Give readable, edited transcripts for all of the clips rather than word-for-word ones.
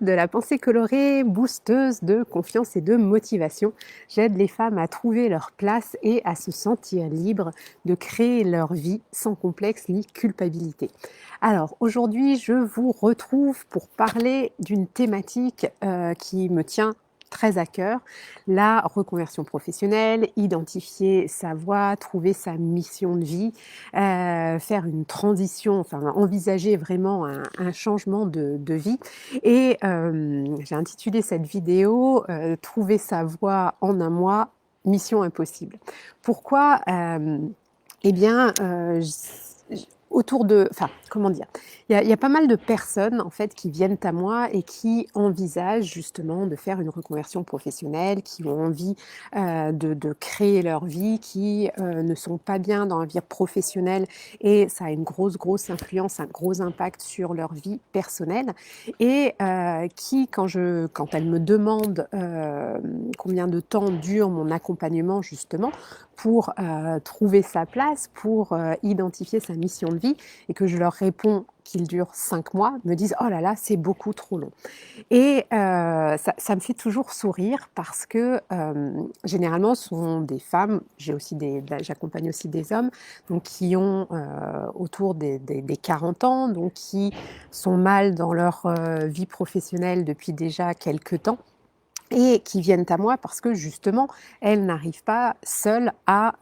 De la pensée colorée, boosteuse de confiance et de motivation, j'aide les femmes à trouver leur place et à se sentir libres de créer leur vie sans complexe ni culpabilité. Alors aujourd'hui, je vous retrouve pour parler d'une thématique qui me tient très à cœur, la reconversion professionnelle, identifier sa voie, trouver sa mission de vie, faire une transition, enfin envisager vraiment un changement de vie. Et j'ai intitulé cette vidéo, «Trouver sa voie en un mois, mission impossible». Pourquoi? Eh bien, j autour de enfin, comment dire? Il y a pas mal de personnes, en fait, qui viennent à moi et qui envisagent justement de faire une reconversion professionnelle, qui ont envie, de créer leur vie, qui, ne sont pas bien dans la vie professionnelle et ça a une grosse influence, un gros impact sur leur vie personnelle et qui quand elles me demandent, combien de temps dure mon accompagnement justement pour, trouver sa place, pour, identifier sa mission de vie et que je leur réponds qu'il dure 5 mois, me disent: «Oh là là, c'est beaucoup trop long». Et ça me fait toujours sourire parce que, généralement, ce sont des femmes, j'accompagne aussi des hommes, donc qui ont, autour des 40 ans, donc qui sont mal dans leur, vie professionnelle depuis déjà quelque temps et qui viennent à moi parce que justement, elles n'arrivent pas seules à,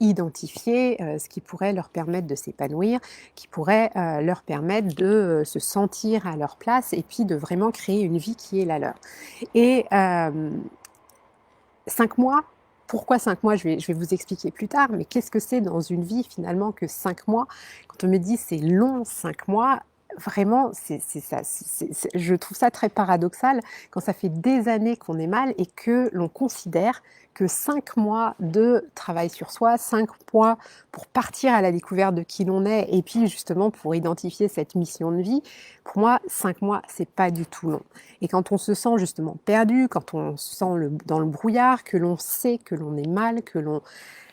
identifier, ce qui pourrait leur permettre de s'épanouir, qui pourrait, leur permettre de, se sentir à leur place et puis de vraiment créer une vie qui est la leur. Et 5 mois, pourquoi 5 mois? Je vais vous expliquer plus tard, mais qu'est-ce que c'est dans une vie finalement que 5 mois? Quand on me dit: «C'est long 5 mois», vraiment c'est ça, je trouve ça très paradoxal quand ça fait des années qu'on est mal et que l'on considère que 5 mois de travail sur soi, 5 mois pour partir à la découverte de qui l'on est et puis justement pour identifier cette mission de vie, pour moi 5 mois, c'est pas du tout long. Et quand on se sent justement perdu, quand on se sent dans le brouillard, que l'on sait que l'on est mal, que l'on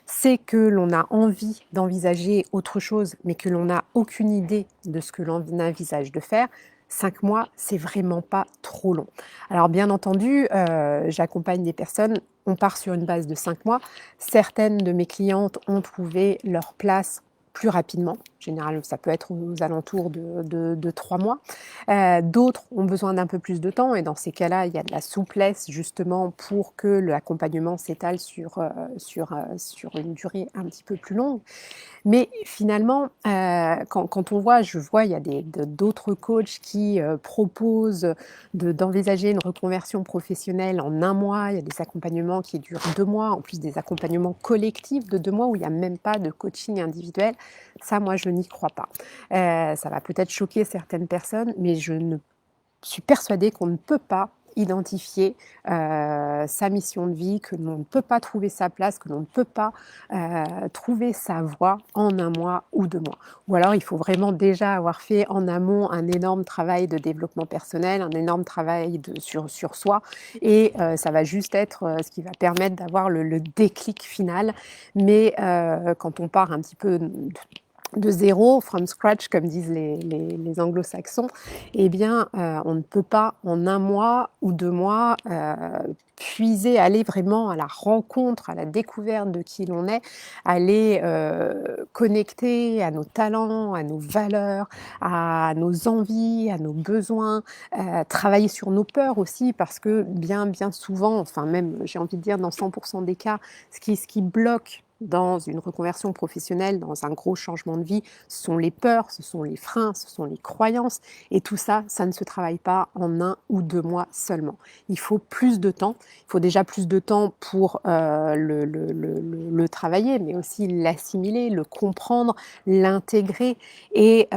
sait que l'on a envie d'envisager autre chose, mais que l'on n'a aucune idée de ce que l'on envisage de faire, 5 mois, c'est vraiment pas trop long. Alors bien entendu, j'accompagne des personnes, on part sur une base de 5 mois. Certaines de mes clientes ont trouvé leur place plus rapidement. En général, ça peut être aux alentours de 3 mois. D'autres ont besoin d'un peu plus de temps et dans ces cas-là, il y a de la souplesse justement pour que l'accompagnement s'étale sur une durée un petit peu plus longue. Mais finalement, quand on voit je vois, il y a d'autres coachs qui, proposent d'envisager une reconversion professionnelle en un mois. Il y a des accompagnements qui durent 2 mois, en plus des accompagnements collectifs de 2 mois où il y a même pas de coaching individuel. Ça, moi, je n'y crois pas. Ça va peut-être choquer certaines personnes, mais je ne suis persuadée qu'on ne peut pas identifier, sa mission de vie, que l'on ne peut pas trouver sa place, que l'on ne peut pas, trouver sa voie en un mois ou 2 mois. Ou alors il faut vraiment déjà avoir fait en amont un énorme travail de développement personnel, un énorme travail sur soi et ça va juste être, ce qui va permettre d'avoir le déclic final. Mais quand on part un petit peu de zéro, from scratch, comme disent les anglo-saxons, eh bien, on ne peut pas en un mois ou 2 mois, puiser, aller vraiment à la rencontre, à la découverte de qui l'on est, aller, connecter à nos talents, à nos valeurs, à nos envies, à nos besoins, travailler sur nos peurs aussi parce que bien souvent, enfin même j'ai envie de dire dans 100 des cas, ce qui bloque dans une reconversion professionnelle, dans un gros changement de vie, ce sont les peurs, ce sont les freins, ce sont les croyances et tout ça, ça ne se travaille pas en un ou 2 mois seulement. Il faut plus de temps. Il faut déjà plus de temps pour, le travailler, mais aussi l'assimiler, le comprendre, l'intégrer et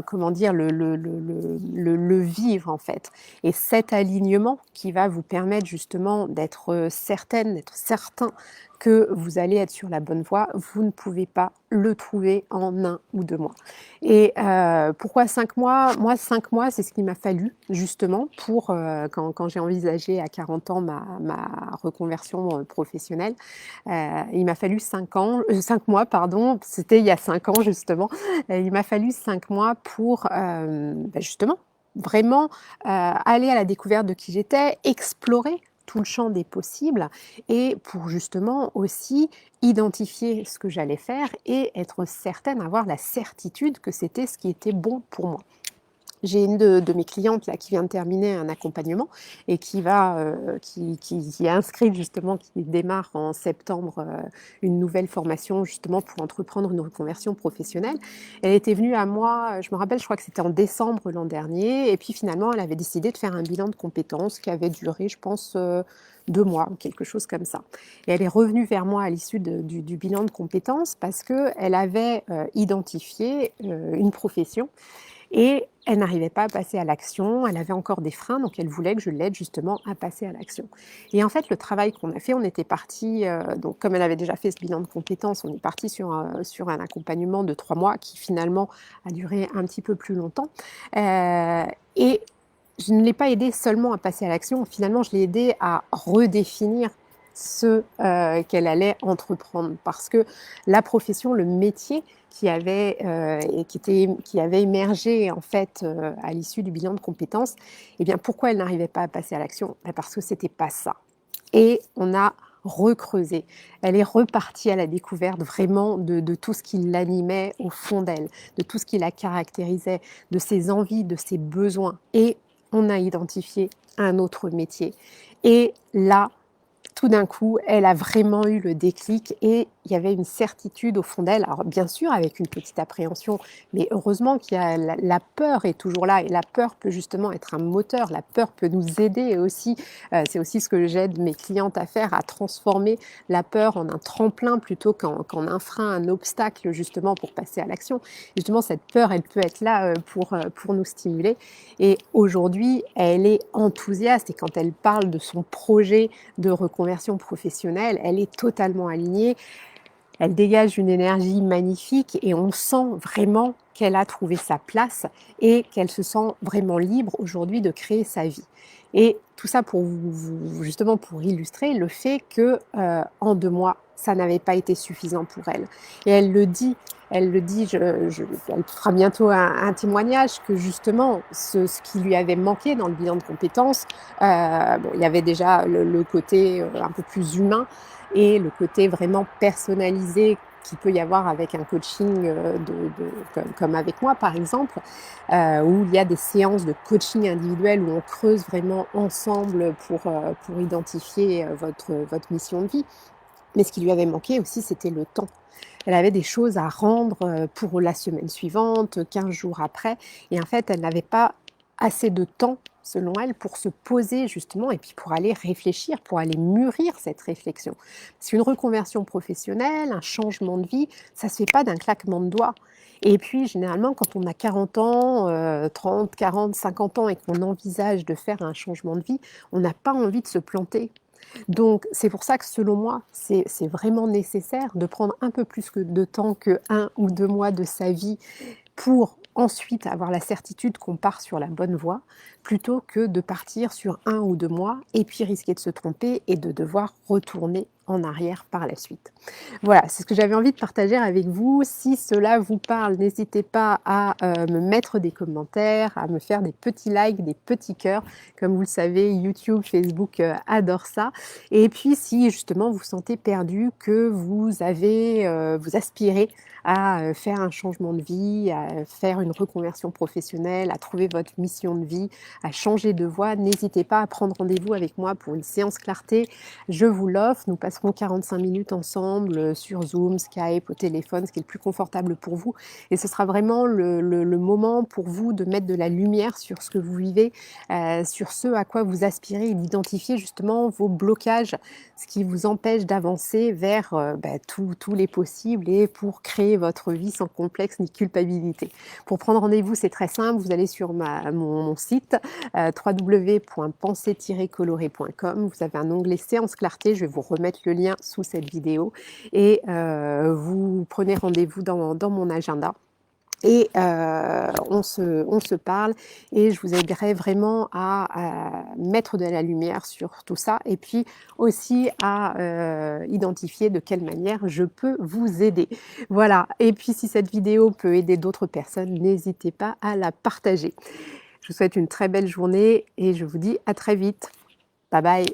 comment dire? Le vivre en fait et cet alignement qui va vous permettre justement d'être, certaine, d'être certain que vous allez être sur la bonne voie, vous ne pouvez pas le trouver en un ou 2 mois. Et pourquoi 5 mois? Moi 5 mois, c'est ce qu'il m'a fallu justement pour, quand j'ai envisagé à 40 ans ma reconversion, professionnelle. Il m'a fallu 5 mois pardon, c'était il y a 5 ans justement. Il m'a fallu 5 mois pour, justement vraiment aller à la découverte de qui j'étais, explorer tout le champ des possibles et pour justement aussi identifier ce que j'allais faire et être certaine, avoir la certitude que c'était ce qui était bon pour moi. J'ai une de mes clientes là qui vient de terminer un accompagnement et qui est inscrite justement, qui démarre en septembre une nouvelle formation justement pour entreprendre une reconversion professionnelle. Elle était venue à moi, je me rappelle, je crois que c'était en décembre l'an dernier, et puis finalement elle avait décidé de faire un bilan de compétences qui avait duré, je pense, 2 mois, quelque chose comme ça. Et elle est revenue vers moi à l'issue du bilan de compétences parce qu'elle avait identifié une profession et elle n'arrivait pas à passer à l'action, elle avait encore des freins, donc elle voulait que je l'aide justement à passer à l'action. Et en fait, le travail qu'on a fait, on était parti, donc comme elle avait déjà fait ce bilan de compétences, on est parti sur un accompagnement de 3 mois qui finalement a duré un petit peu plus longtemps. Et je ne l'ai pas aidée seulement à passer à l'action, finalement je l'ai aidée à redéfinir ce qu'elle allait entreprendre, parce que la profession, le métier qui avait émergé en fait à l'issue du bilan de compétences, eh bien pourquoi elle n'arrivait pas à passer à l'action? Parce que c'était pas ça. Et on a recreusé. Elle est repartie à la découverte vraiment de tout ce qui l'animait au fond d'elle, de tout ce qui la caractérisait, de ses envies, de ses besoins. Et on a identifié un autre métier. Et là, tout d'un coup, elle a vraiment eu le déclic et il y avait une certitude au fond d'elle. Alors bien sûr, avec une petite appréhension, mais heureusement qu'il y a la peur est toujours là et la peur peut justement être un moteur. La peur peut nous aider aussi. C'est aussi ce que j'aide mes clientes à faire, à transformer la peur en un tremplin plutôt qu'en un frein, un obstacle justement pour passer à l'action. Justement, cette peur, elle peut être là pour nous stimuler. Et aujourd'hui, elle est enthousiaste et quand elle parle de son projet de reconversion professionnelle, elle est totalement alignée. Elle dégage une énergie magnifique et on sent vraiment qu'elle a trouvé sa place et qu'elle se sent vraiment libre aujourd'hui de créer sa vie. Et tout ça pour justement pour illustrer le fait que en 2 mois, ça n'avait pas été suffisant pour elle. Et elle le dit, elle fera bientôt un témoignage que justement ce qui lui avait manqué dans le bilan de compétences, bon, il y avait déjà le côté un peu plus humain et le côté vraiment personnalisé qu'il peut y avoir avec un coaching comme avec moi par exemple, où il y a des séances de coaching individuel où on creuse vraiment ensemble pour identifier votre mission de vie. Mais ce qui lui avait manqué aussi, c'était le temps. Elle avait des choses à rendre pour la semaine suivante, 15 jours après, et en fait, elle n'avait pas assez de temps, selon elle, pour se poser justement et puis pour aller réfléchir, pour aller mûrir cette réflexion. Parce qu'une reconversion professionnelle, un changement de vie, ça ne se fait pas d'un claquement de doigts. Et puis, généralement, quand on a 40 ans, 30, 40, 50 ans et qu'on envisage de faire un changement de vie, on n'a pas envie de se planter. Donc, c'est pour ça que selon moi, c'est vraiment nécessaire de prendre un peu plus de temps que 1 ou 2 mois de sa vie pour ensuite avoir la certitude qu'on part sur la bonne voie, plutôt que de partir sur 1 ou 2 mois et puis risquer de se tromper et de devoir retourner en arrière par la suite. Voilà, c'est ce que j'avais envie de partager avec vous. Si cela vous parle, n'hésitez pas à me mettre des commentaires, à me faire des petits likes, des petits cœurs. Comme vous le savez, YouTube, Facebook adorent ça. Et puis, si justement vous sentez perdu, que vous aspirez à faire un changement de vie, à faire une reconversion professionnelle, à trouver votre mission de vie, à changer de voie, n'hésitez pas à prendre rendez-vous avec moi pour une séance clarté. Je vous l'offre, nous passerons 45 minutes ensemble sur Zoom, Skype, au téléphone, ce qui est le plus confortable pour vous. Et ce sera vraiment le moment pour vous de mettre de la lumière sur ce que vous vivez, sur ce à quoi vous aspirez et d'identifier justement vos blocages, ce qui vous empêche d'avancer vers tous les possibles et pour créer votre vie sans complexe ni culpabilité. Pour prendre rendez-vous, c'est très simple, vous allez sur mon site www.penser-coloré.com, vous avez un onglet séance clarté, je vais vous remettre le lien sous cette vidéo et vous prenez rendez-vous dans mon agenda. Et on se parle et je vous aiderai vraiment à mettre de la lumière sur tout ça et puis aussi à identifier de quelle manière je peux vous aider. Voilà, et puis si cette vidéo peut aider d'autres personnes, n'hésitez pas à la partager. Je vous souhaite une très belle journée et je vous dis à très vite. Bye bye.